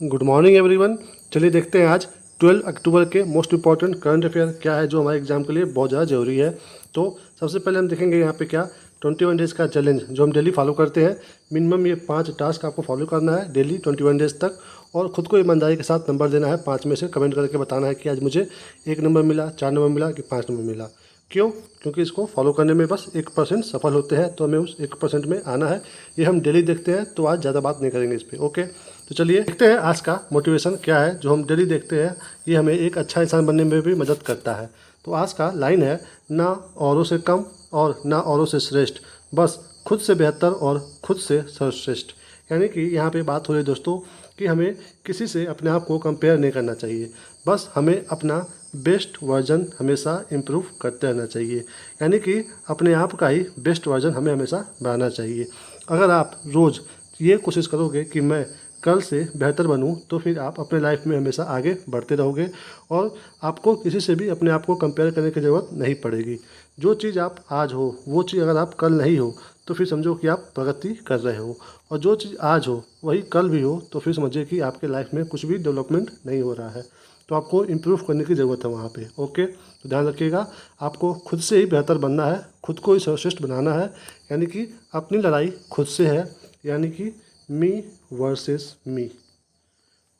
Good morning everyone. चलिए देखते हैं आज 12 अक्टूबर के मोस्ट इंपॉर्टेंट करंट अफेयर क्या है जो हमारे एग्जाम के लिए बहुत ज़्यादा ज़रूरी है। तो सबसे पहले हम देखेंगे यहाँ पे क्या 21 डेज़ का चैलेंज जो हम डेली फॉलो करते हैं। मिनिमम ये 5 टास्क आपको फॉलो करना है डेली 21 डेज़ तक, और ख़ुद को ईमानदारी के साथ नंबर देना है। 5 में से कमेंट करके बताना है कि आज मुझे 1 नंबर मिला, 4 नंबर मिला कि 5 नंबर मिला। क्यों? क्योंकि इसको फॉलो करने में बस 1% सफल होते हैं, तो हमें उस 1% में आना है। ये हम डेली देखते हैं, तो आज ज़्यादा बात नहीं करेंगे इस पर। ओके, तो चलिए देखते हैं आज का मोटिवेशन क्या है जो हम डेली देखते हैं। ये हमें एक अच्छा इंसान बनने में भी मदद करता है। तो आज का लाइन है, ना औरों से कम और ना औरों से श्रेष्ठ, बस खुद से बेहतर और खुद से सर्वश्रेष्ठ। यानी कि यहाँ पे बात हो रही है दोस्तों कि हमें किसी से अपने आप को कंपेयर नहीं करना चाहिए, बस हमें अपना बेस्ट वर्जन हमेशा इम्प्रूव करते रहना चाहिए। यानी कि अपने आप का ही बेस्ट वर्जन हमें हमेशा बनाना चाहिए। अगर आप रोज़ ये कोशिश करोगे कि मैं कल से बेहतर बनूं, तो फिर आप अपने लाइफ में हमेशा आगे बढ़ते रहोगे और आपको किसी से भी अपने आप को कंपेयर करने की ज़रूरत नहीं पड़ेगी। जो चीज़ आप आज हो वो चीज़ अगर आप कल नहीं हो तो फिर समझो कि आप प्रगति कर रहे हो, और जो चीज़ आज हो वही कल भी हो तो फिर समझिए कि आपके लाइफ में कुछ भी डेवलपमेंट नहीं हो रहा है। तो आपको इम्प्रूव करने की ज़रूरत है वहाँ पे। ओके, तो ध्यान रखिएगा, आपको खुद से ही बेहतर बनना है, खुद को ही सर्वश्रेष्ठ बनाना है। यानी कि अपनी लड़ाई खुद से है, यानी कि मी वर्सेस मी।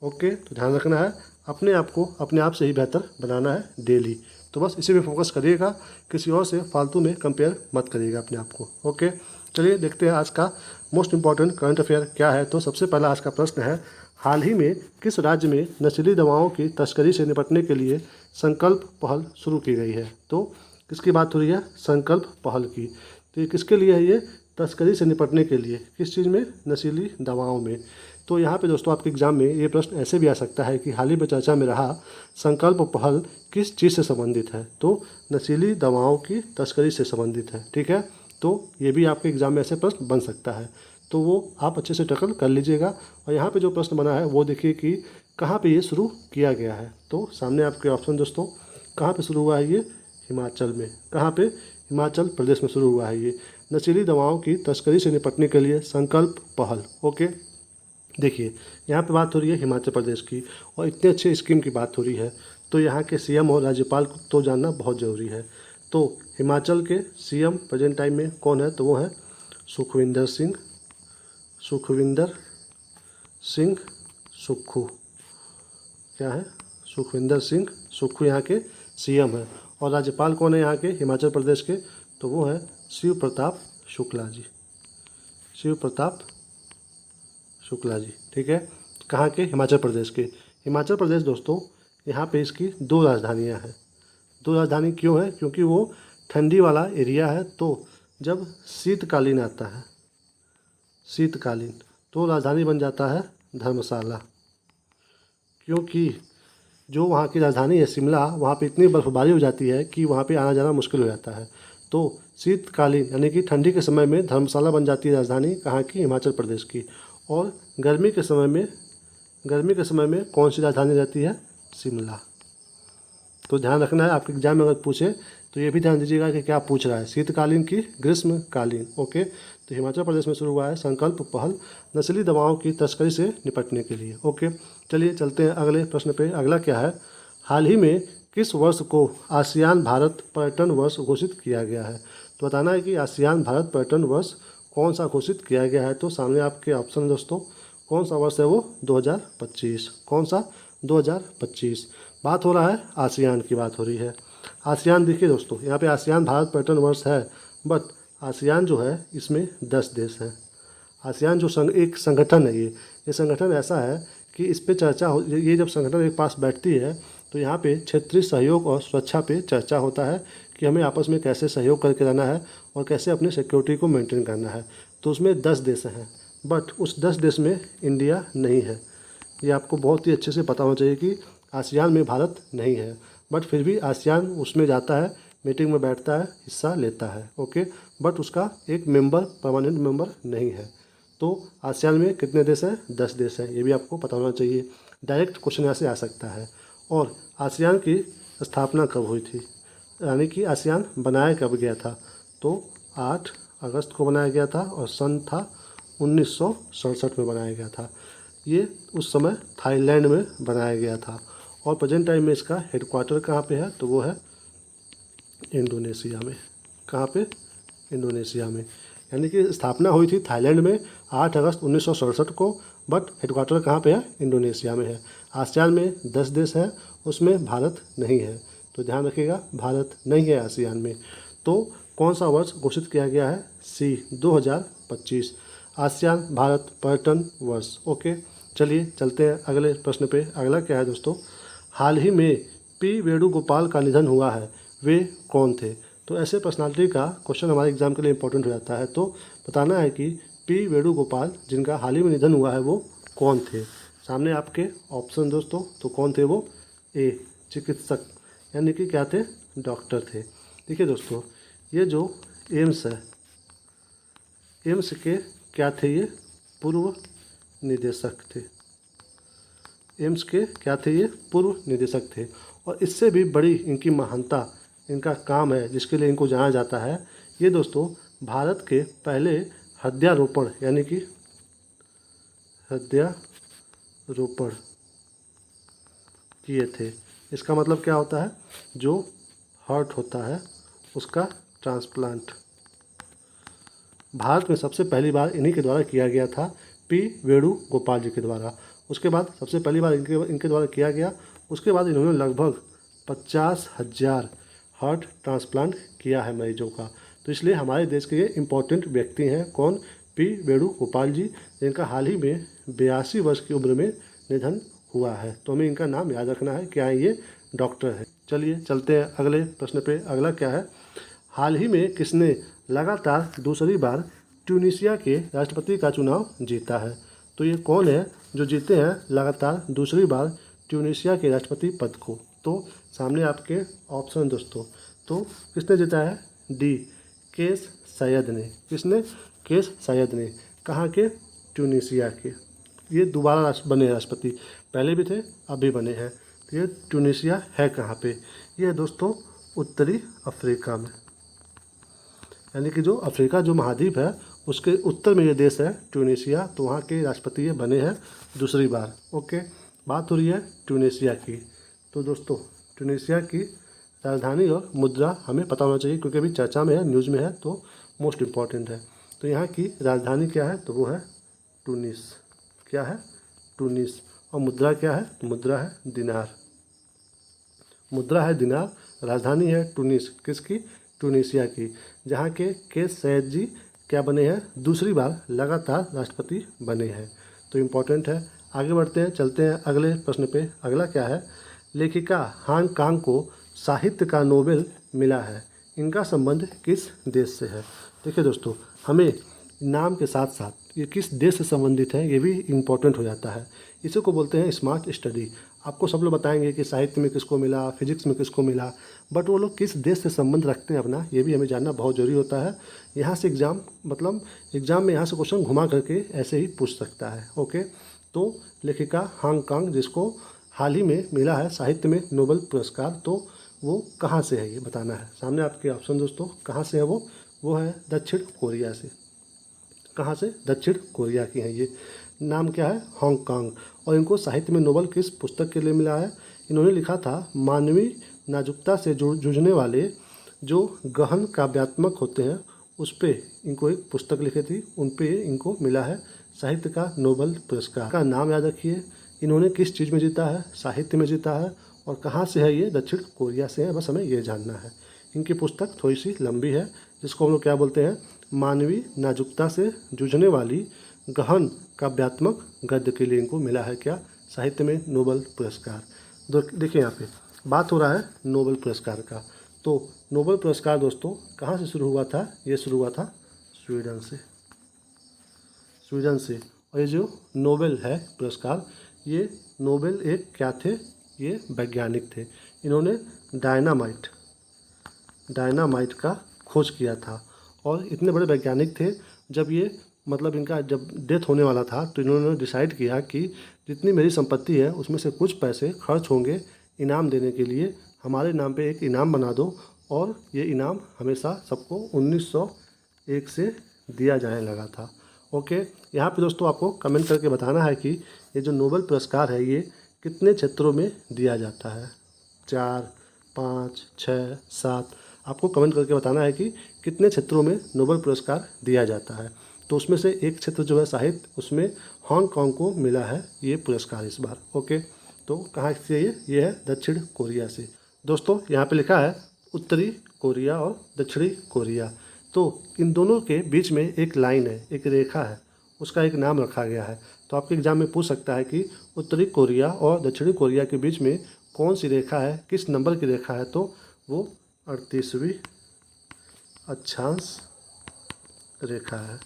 ओके, तो ध्यान रखना है, अपने आप को अपने आप से ही बेहतर बनाना है डेली। तो बस इसी पे फोकस करिएगा, किसी और से फालतू में कंपेयर मत करिएगा अपने आप को। ओके, चलिए देखते हैं आज का मोस्ट इम्पॉर्टेंट करंट अफेयर क्या है। तो सबसे पहला आज का प्रश्न है, हाल ही में किस राज्य में नशीली दवाओं की तस्करी से निपटने के लिए संकल्प पहल शुरू की गई है? तो किसकी बात हो रही है? संकल्प पहल की। तो ये किसके लिए है? ये तस्करी से निपटने के लिए। किस चीज़ में? नशीली दवाओं में। तो यहाँ पे दोस्तों आपके एग्जाम में ये प्रश्न ऐसे भी आ सकता है कि हाल ही में चर्चा में रहा संकल्प पहल किस चीज़ से संबंधित है? तो नशीली दवाओं की तस्करी से संबंधित है। ठीक है, तो ये भी आपके एग्जाम में ऐसे प्रश्न बन सकता है, तो वो आप अच्छे से टैकल कर लीजिएगा। और यहाँ पे जो प्रश्न बना है वो देखिए कि कहाँ पे ये शुरू किया गया है। तो सामने आपके ऑप्शन दोस्तों, कहाँ पे शुरू हुआ है ये? हिमाचल में। कहाँ पे? हिमाचल प्रदेश में शुरू हुआ है ये नशीली दवाओं की तस्करी से निपटने के लिए संकल्प पहल। ओके, देखिए यहाँ पे बात हो रही है हिमाचल प्रदेश की, और इतने अच्छे स्कीम की बात हो रही है, तो यहाँ के सीएम और राज्यपाल को तो जानना बहुत ज़रूरी है। तो हिमाचल के सीएम प्रेजेंट टाइम में कौन है? तो वो है सुखविंदर सिंह। सुखविंदर सिंह सुक्खू। क्या है? सुखविंदर सिंह सुक्खू यहाँ के सीएम है। और राज्यपाल कौन है यहाँ के हिमाचल प्रदेश के? तो वो है शिव प्रताप शुक्ला जी। शिव प्रताप शुक्ला जी। ठीक है, कहाँ के? हिमाचल प्रदेश के। हिमाचल प्रदेश दोस्तों, यहाँ पे इसकी 2 राजधानियाँ हैं। 2 राजधानी क्यों है? क्योंकि वो ठंडी वाला एरिया है, तो जब शीतकालीन आता है, शीतकालीन, तो राजधानी बन जाता है धर्मशाला। क्योंकि जो वहाँ की राजधानी है शिमला, वहाँ पे इतनी बर्फ़बारी हो जाती है कि वहाँ पे आना जाना मुश्किल हो जाता है। तो शीतकालीन यानी कि ठंडी के समय में धर्मशाला बन जाती है राजधानी, कहाँ की? हिमाचल प्रदेश की। और गर्मी के समय में, गर्मी के समय में कौन सी राजधानी रहती है? शिमला। तो ध्यान रखना है, आपके एग्जाम में अगर पूछे तो ये भी ध्यान दीजिएगा कि क्या पूछ रहा है, शीतकालीन की ग्रीष्मकालीन। ओके, तो हिमाचल प्रदेश में शुरू हुआ है संकल्प पहल नस्ली दवाओं की तस्करी से निपटने के लिए। ओके, चलिए चलते हैं अगले प्रश्न पे। अगला क्या है, हाल ही में किस वर्ष को आसियान भारत पर्यटन वर्ष घोषित किया गया है? तो बताना है कि आसियान भारत पर्यटन वर्ष कौन सा घोषित किया गया है। तो सामने आपके ऑप्शन दोस्तों, कौन सा वर्ष है वो? 2025। कौन सा? 2025। बात हो रहा है आसियान की, बात हो रही है। आसियान देखिए दोस्तों, यहाँ पे आसियान भारत पर्यटन वर्ष है, बट आसियान जो है इसमें 10 देश हैं। आसियान जो एक संगठन है, ये संगठन ऐसा है कि इस पे चर्चा हो, ये जब संगठन एक पास बैठती है तो यहाँ पे क्षेत्रीय सहयोग और सुरक्षा पे चर्चा होता है कि हमें आपस में कैसे सहयोग करके रहना है और कैसे अपनी सिक्योरिटी को मेंटेन करना है। तो उसमें 10 देश हैं, बट उस 10 देश में इंडिया नहीं है। ये आपको बहुत ही अच्छे से पता होना चाहिए कि आसियान में भारत नहीं है, बट फिर भी आसियान उसमें जाता है, मीटिंग में बैठता है, हिस्सा लेता है। ओके, बट उसका एक मेंबर, परमानेंट मेंबर नहीं है। तो आसियान में कितने देश हैं? 10 देश हैं, ये भी आपको पता होना चाहिए। डायरेक्ट क्वेश्चन यहाँ से आ सकता है। और आसियान की स्थापना कब हुई थी, यानी कि आसियान बनाया कब गया था? तो 8 अगस्त को बनाया गया था, और सन था 1967 में बनाया गया था। ये उस समय थाईलैंड में बनाया गया था और प्रेजेंट टाइम में इसका हेडक्वार्टर कहाँ पे है, तो वो है इंडोनेशिया में। कहाँ पे? इंडोनेशिया में। यानी कि स्थापना हुई थी थाईलैंड में 8 अगस्त 1967 को, बट हेडक्वार्टर कहाँ पे है? इंडोनेशिया में है। आसियान में 10 देश हैं, उसमें भारत नहीं है, तो ध्यान रखिएगा भारत नहीं है आसियान में। तो कौन सा वर्ष घोषित किया गया है? सी 2025 आसियान भारत पर्यटन वर्ष। ओके, चलिए चलते हैं अगले प्रश्न पे। अगला क्या है दोस्तों? हाल ही में पी वेणुगोपाल का निधन हुआ है, वे कौन थे? तो ऐसे पर्सनालिटी का क्वेश्चन हमारे एग्जाम के लिए इंपॉर्टेंट हो जाता है, तो बताना है कि पी वेणुगोपाल जिनका हाल ही में निधन हुआ है वो कौन थे। सामने आपके ऑप्शन दोस्तों, तो कौन थे वो? ए चिकित्सक, यानी कि क्या थे? डॉक्टर थे। देखिए दोस्तों, ये जो एम्स है, एम्स के क्या थे? ये पूर्व निदेशक थे। एम्स के क्या थे? ये पूर्व निदेशक थे। और इससे भी बड़ी इनकी महानता, इनका काम है जिसके लिए इनको जाना जाता है, ये दोस्तों भारत के पहले हत्यारोपण, यानी कि हत्यारोपण किए थे। इसका मतलब क्या होता है? जो हार्ट होता है उसका ट्रांसप्लांट भारत में सबसे पहली बार इन्हीं के द्वारा किया गया था, पी वेणुगोपाल जी के द्वारा। उसके बाद सबसे पहली बार इनके द्वारा किया गया। उसके बाद इन्होंने लगभग 50,000 हार्ट ट्रांसप्लांट किया है मरीजों का। तो इसलिए हमारे देश के ये इम्पोर्टेंट व्यक्ति हैं। कौन? पी वेणुगोपाल जी, जिनका हाल ही में 82 वर्ष की उम्र में निधन हुआ है। तो हमें इनका नाम याद रखना है, क्या है? ये डॉक्टर है। चलिए चलते हैं अगले प्रश्न पे। अगला क्या है? हाल ही में किसने लगातार दूसरी बार ट्यूनीशिया के राष्ट्रपति का चुनाव जीता है? तो ये कौन है जो जीते हैं लगातार दूसरी बार ट्यूनीशिया के राष्ट्रपति पद को? तो सामने आपके ऑप्शन दोस्तों, तो किसने जीता है? डी केस सैयद ने। किसने? केस सैयद ने। कहाँ के? ट्यूनीशिया के। ये दोबारा बने राष्ट्रपति, पहले भी थे अब भी बने हैं। तो ये ट्यूनीशिया है कहाँ पे? ये है दोस्तों उत्तरी अफ्रीका में, यानी कि जो अफ्रीका जो महाद्वीप है उसके उत्तर में ये देश है ट्यूनीशिया। तो वहाँ के राष्ट्रपति ये बने हैं दूसरी बार। ओके, बात हो रही है ट्यूनीशिया की। तो दोस्तों ट्यूनीशिया की राजधानी और मुद्रा हमें पता होना चाहिए, क्योंकि अभी चर्चा में है, न्यूज़ में है, तो मोस्ट इम्पॉर्टेंट है। तो यहाँ की राजधानी क्या है? तो वो है टूनिस। क्या है? टूनिस। और मुद्रा क्या है? तो मुद्रा है दिनार। मुद्रा है दिनार, राजधानी है टूनिस। किसकी? ट्यूनीशिया की, जहाँ के केस सैयद जी क्या बने हैं? दूसरी बार लगातार राष्ट्रपति बने हैं। तो इम्पॉर्टेंट है। आगे बढ़ते हैं, चलते हैं अगले प्रश्न पे। अगला क्या है? लेखिका हांग कांग को साहित्य का नोबेल मिला है, इनका संबंध किस देश से है? देखिए दोस्तों, हमें नाम के साथ साथ ये किस देश से संबंधित है ये भी इम्पोर्टेंट हो जाता है। इसी को बोलते हैं स्मार्ट स्टडी। आपको सब लोग बताएंगे कि साहित्य में किसको मिला, फिजिक्स में किसको मिला, बट वो लोग किस देश से संबंध रखते हैं अपना, ये भी हमें जानना बहुत ज़रूरी होता है। यहाँ से एग्ज़ाम में यहाँ से क्वेश्चन घुमा करके ऐसे ही पूछ सकता है। ओके, तो लेखिका हांग कांग जिसको हाल ही में मिला है साहित्य में नोबेल पुरस्कार, तो वो कहाँ से है ये बताना है। सामने आपके ऑप्शन दोस्तों, कहाँ से है वो है दक्षिण कोरिया से। कहाँ से? दक्षिण कोरिया की हैं ये। नाम क्या है? Hong Kong. और इनको साहित्य में नोबेल किस पुस्तक के लिए मिला है? इन्होंने लिखा था मानवीय नाजुकता से जूझने वाले जो गहन काव्यात्मक होते हैं उस पे इनको एक पुस्तक लिखी थी, उन पे इनको मिला है साहित्य का नोबेल पुरस्कार। का नाम याद रखिए। इन्होंने किस चीज़ में जीता है? साहित्य में जीता है। और कहाँ से है ये? दक्षिण कोरिया से है, बस हमें ये जानना है। इनकी पुस्तक थोड़ी सी लंबी है, जिसको हम लोग क्या बोलते हैं? मानवीय नाजुकता से जूझने वाली गहन काव्यात्मक गद्य के लिए इनको मिला है क्या? साहित्य में नोबेल पुरस्कार। देखिए यहाँ पे बात हो रहा है नोबेल पुरस्कार का। तो नोबेल पुरस्कार दोस्तों कहाँ से शुरू हुआ था? ये शुरू हुआ था स्वीडन से। स्वीडन से। और ये जो नोबेल है पुरस्कार, ये नोबेल एक क्या थे? ये वैज्ञानिक थे। इन्होंने डायनामाइट का खोज किया था। और इतने बड़े वैज्ञानिक थे, जब ये इनका जब डेथ होने वाला था तो इन्होंने डिसाइड किया कि जितनी मेरी संपत्ति है उसमें से कुछ पैसे खर्च होंगे इनाम देने के लिए, हमारे नाम पे एक इनाम बना दो। और ये इनाम हमेशा सबको 1901 से दिया जाने लगा था। ओके, यहाँ पे दोस्तों आपको कमेंट करके बताना है कि ये जो नोबेल पुरस्कार है ये कितने क्षेत्रों में दिया जाता है। 4, 5, 6, 7 आपको कमेंट करके बताना है कि कितने क्षेत्रों में नोबेल पुरस्कार दिया जाता है। तो उसमें से एक क्षेत्र जो है साहित्य, उसमें हांगकांग को मिला है ये पुरस्कार इस बार। ओके, तो कहाँ से ये है दक्षिण कोरिया से। दोस्तों यहाँ पे लिखा है उत्तरी कोरिया और दक्षिणी कोरिया, तो इन दोनों के बीच में एक लाइन है, एक रेखा है, उसका एक नाम रखा गया है। तो आपके एग्जाम में पूछ सकता है कि उत्तरी कोरिया और दक्षिणी कोरिया के बीच में कौन सी रेखा है, किस नंबर की रेखा है, तो वो 38वीं अक्षांश रेखा है।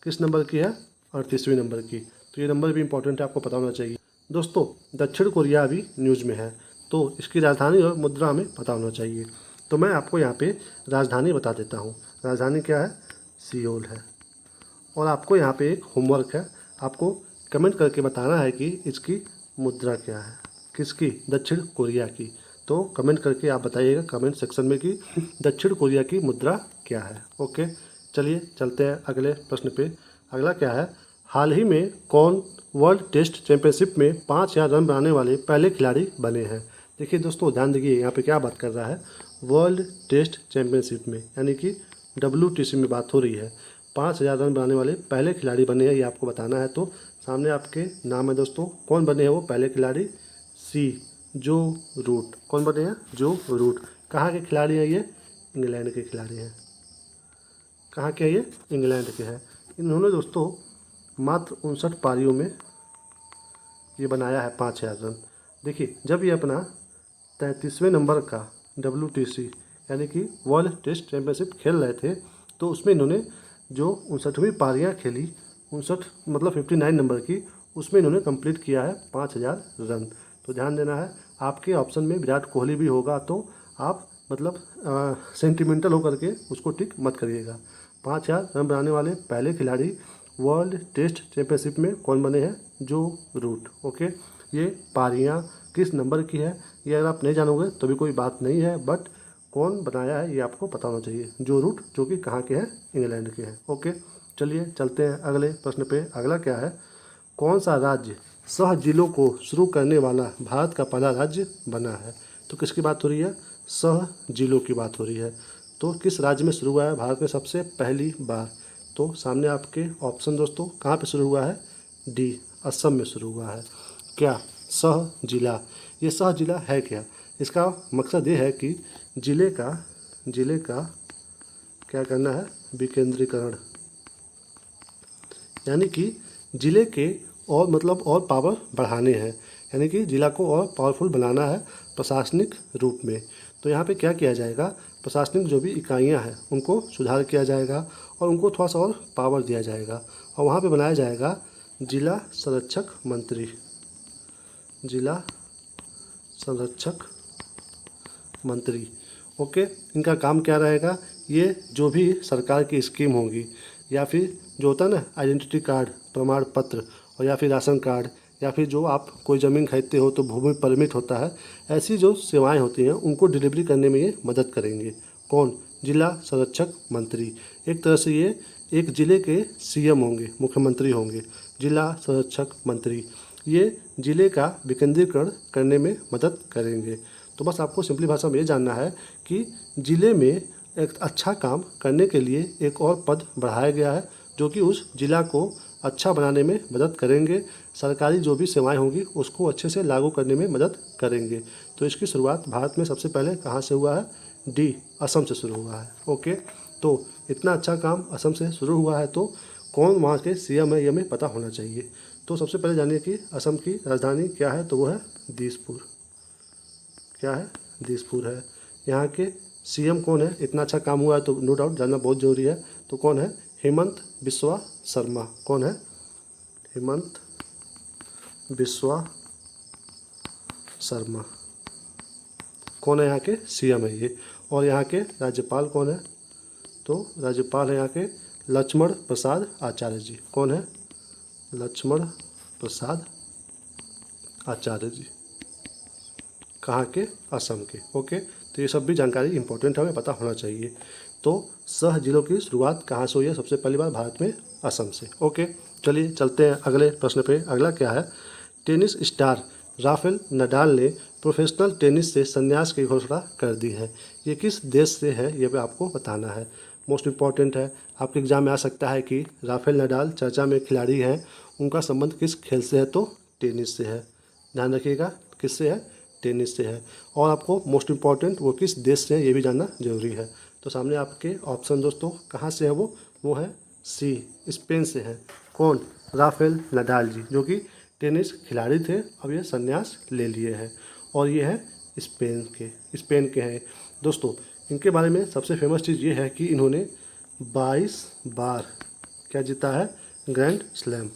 किस नंबर की है? 38वीं नंबर की। तो ये नंबर भी इंपॉर्टेंट है, आपको पता होना चाहिए। दोस्तों दक्षिण कोरिया अभी न्यूज़ में है, तो इसकी राजधानी और मुद्रा हमें पता होना चाहिए। तो मैं आपको यहाँ पे राजधानी बता देता हूँ। राजधानी क्या है? सियोल है। और आपको यहाँ पे एक होमवर्क है, आपको कमेंट करके बताना है कि इसकी मुद्रा क्या है। किसकी? दक्षिण कोरिया की। तो कमेंट करके आप बताइएगा कमेंट सेक्शन में कि दक्षिण कोरिया की मुद्रा क्या है। ओके, चलिए चलते हैं अगले प्रश्न पे। अगला क्या है? हाल ही में कौन वर्ल्ड टेस्ट चैंपियनशिप में 5000 रन बनाने वाले पहले खिलाड़ी बने हैं? देखिए दोस्तों, ध्यान दीजिए यहाँ पे क्या बात कर रहा है। वर्ल्ड टेस्ट चैंपियनशिप में यानी कि WTC में बात हो रही है। 5000 रन बनाने वाले पहले खिलाड़ी बने हैं, ये आपको बताना है। तो सामने आपके नाम है दोस्तों, कौन बने हैं वो पहले खिलाड़ी? सी जो रूट। कौन बने हैं? जो रूट। कहाँ के खिलाड़ी हैं ये? इंग्लैंड के खिलाड़ी हैं। कहाँ के हैं ये? इंग्लैंड के हैं। इन्होंने दोस्तों मात्र 59 पारियों में ये बनाया है 5000 रन। देखिए जब ये अपना 33वें नंबर का WTC यानी कि वर्ल्ड टेस्ट चैंपियनशिप खेल रहे थे, तो उसमें इन्होंने जो 59वीं पारियाँ खेली, 59 मतलब 59 नंबर की, उसमें इन्होंने कंप्लीट किया है 5000 रन। तो ध्यान देना है, आपके ऑप्शन में विराट कोहली भी होगा तो आप मतलब सेंटिमेंटल होकर के उसको टिक मत करिएगा। 5000 रन बनाने वाले पहले खिलाड़ी वर्ल्ड टेस्ट चैंपियनशिप में कौन बने हैं? जो रूट। ओके, ये पारियाँ किस नंबर की है ये अगर आप नहीं जानोगे तो भी कोई बात नहीं है, बट कौन बनाया है ये आपको पता होना चाहिए। जो रूट जो कि कहाँ के हैं? इंग्लैंड के हैं। ओके, चलिए चलते हैं अगले प्रश्न पे। अगला क्या है? कौन सा राज्य सह जिलों को शुरू करने वाला भारत का पहला राज्य बना है? तो किसकी बात हो रही है? सह जिलों की बात हो रही है। तो किस राज्य में शुरू हुआ है भारत में सबसे पहली बार? तो सामने आपके ऑप्शन दोस्तों, कहाँ पे शुरू हुआ है? डी, असम में शुरू हुआ है। क्या? सह जिला। ये सह जिला है क्या? इसका मकसद ये है कि जिले का क्या करना है? विकेंद्रीकरण, यानी कि जिले के और मतलब और पावर बढ़ाने हैं, यानी कि जिला को और पावरफुल बनाना है प्रशासनिक रूप में। तो यहाँ पे क्या किया जाएगा? प्रशासनिक जो भी इकाइयाँ हैं उनको सुधार किया जाएगा और उनको थोड़ा सा और पावर दिया जाएगा, और वहाँ पे बनाया जाएगा जिला संरक्षक मंत्री। जिला संरक्षक मंत्री। ओके, इनका काम क्या रहेगा? ये जो भी सरकार की स्कीम होगी या फिर जो होता है ना आइडेंटिटी कार्ड, प्रमाण पत्र, और या फिर राशन कार्ड, या फिर जो आप कोई ज़मीन खरीदते हो तो भूमि परमिट होता है, ऐसी जो सेवाएं होती हैं उनको डिलीवरी करने में ये मदद करेंगे। कौन? जिला संरक्षक मंत्री। एक तरह से ये एक ज़िले के CM होंगे, मुख्यमंत्री होंगे। जिला संरक्षक मंत्री ये ज़िले का विकेंद्रीकरण करने में मदद करेंगे। तो बस आपको सिंपली भाषा में ये जानना है कि ज़िले में एक अच्छा काम करने के लिए एक और पद बढ़ाया गया है जो कि उस ज़िला को अच्छा बनाने में मदद करेंगे। सरकारी जो भी सेवाएं होंगी उसको अच्छे से लागू करने में मदद करेंगे। तो इसकी शुरुआत भारत में सबसे पहले कहाँ से हुआ है? डी, असम से शुरू हुआ है। ओके, तो इतना अच्छा काम असम से शुरू हुआ है, तो कौन वहाँ के CM है ये हमें पता होना चाहिए। तो सबसे पहले जानिए कि असम की राजधानी क्या है, तो वो है दिसपुर। क्या है? दिसपुर है। यहाँ के CM कौन है? इतना अच्छा काम हुआ है तो नो डाउट जानना बहुत ज़रूरी है। तो कौन है? हेमंत बिस्वा शर्मा। कौन है? हेमंत बिस्वा शर्मा। कौन है यहाँ के? CM है ये। और यहाँ के राज्यपाल कौन है? तो राज्यपाल है यहाँ के लक्ष्मण प्रसाद आचार्य जी। कौन है? लक्ष्मण प्रसाद आचार्य जी। कहाँ के? असम के। ओके, तो ये सब भी जानकारी इंपॉर्टेंट हमें पता होना चाहिए। तो सह जिलों की शुरुआत कहाँ से हुई है सबसे पहली बार? भारत में असम से। ओके, चलिए चलते हैं अगले प्रश्न पे। अगला क्या है, टेनिस स्टार राफेल नडाल ने प्रोफेशनल टेनिस से संन्यास की घोषणा कर दी है। ये किस देश से है, ये भी आपको बताना है। मोस्ट इम्पॉर्टेंट है, आपके एग्जाम में आ सकता है कि राफेल नडाल चर्चा में खिलाड़ी हैं, उनका संबंध किस खेल से है, तो टेनिस से है। ध्यान रखिएगा, किससे है, टेनिस से है। और आपको मोस्ट इम्पॉर्टेंट वो किस देश से है ये भी जानना जरूरी है। तो सामने आपके ऑप्शन दोस्तों कहाँ से है, वो है सी, स्पेन से है। कौन, राफेल नडाल जी, जो कि टेनिस खिलाड़ी थे, अब ये संन्यास ले लिए हैं। और ये है स्पेन के हैं दोस्तों। इनके बारे में सबसे फेमस चीज़ ये है कि इन्होंने 22 बार क्या जीता है, ग्रैंड स्लैम।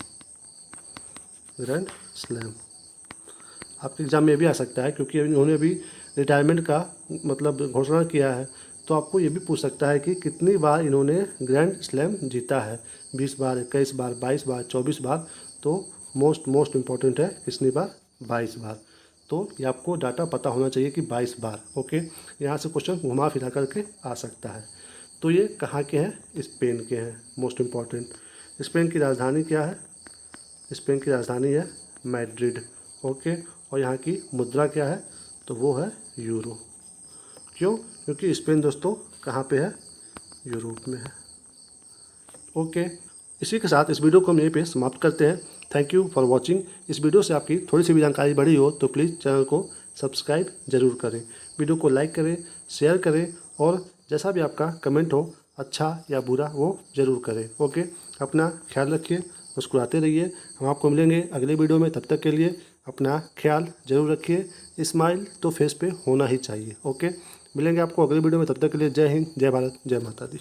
आपके एग्ज़ाम में भी आ सकता है, क्योंकि इन्होंने अभी रिटायरमेंट का मतलब घोषणा किया है। तो आपको ये भी पूछ सकता है कि कितनी बार इन्होंने ग्रैंड स्लैम जीता है, 20 बार, 21 बार, 22 बार, 24 बार। तो मोस्ट इम्पॉर्टेंट है कितनी बार, 22 बार। तो ये आपको डाटा पता होना चाहिए कि 22 बार। ओके, यहाँ से क्वेश्चन घुमा फिरा करके आ सकता है। तो ये कहाँ के हैं, स्पेन के हैं। मोस्ट इम्पॉर्टेंट, स्पेन की राजधानी क्या है, स्पेन की राजधानी है मैड्रिड। ओके, और यहाँ की मुद्रा क्या है, तो वो है यूरो। क्यों, क्योंकि स्पेन दोस्तों कहाँ पे है, यूरोप में है। ओके, इसी के साथ इस वीडियो को हम यहीं पे समाप्त करते हैं। Thank you for watching. इस वीडियो से आपकी थोड़ी सी भी जानकारी बढ़ी हो तो प्लीज़ चैनल को सब्सक्राइब जरूर करें, वीडियो को लाइक करें, शेयर करें, और जैसा भी आपका कमेंट हो, अच्छा या बुरा, वो ज़रूर करें। ओके, अपना ख्याल रखिए, मुस्कुराते रहिए। हम आपको मिलेंगे अगले वीडियो में, तब तक के लिए अपना ख्याल जरूर रखिए। स्माइल तो फेस पे होना ही चाहिए। ओके, मिलेंगे आपको अगले वीडियो में, तब तक के लिए जय हिंद, जय भारत, जय माता दी।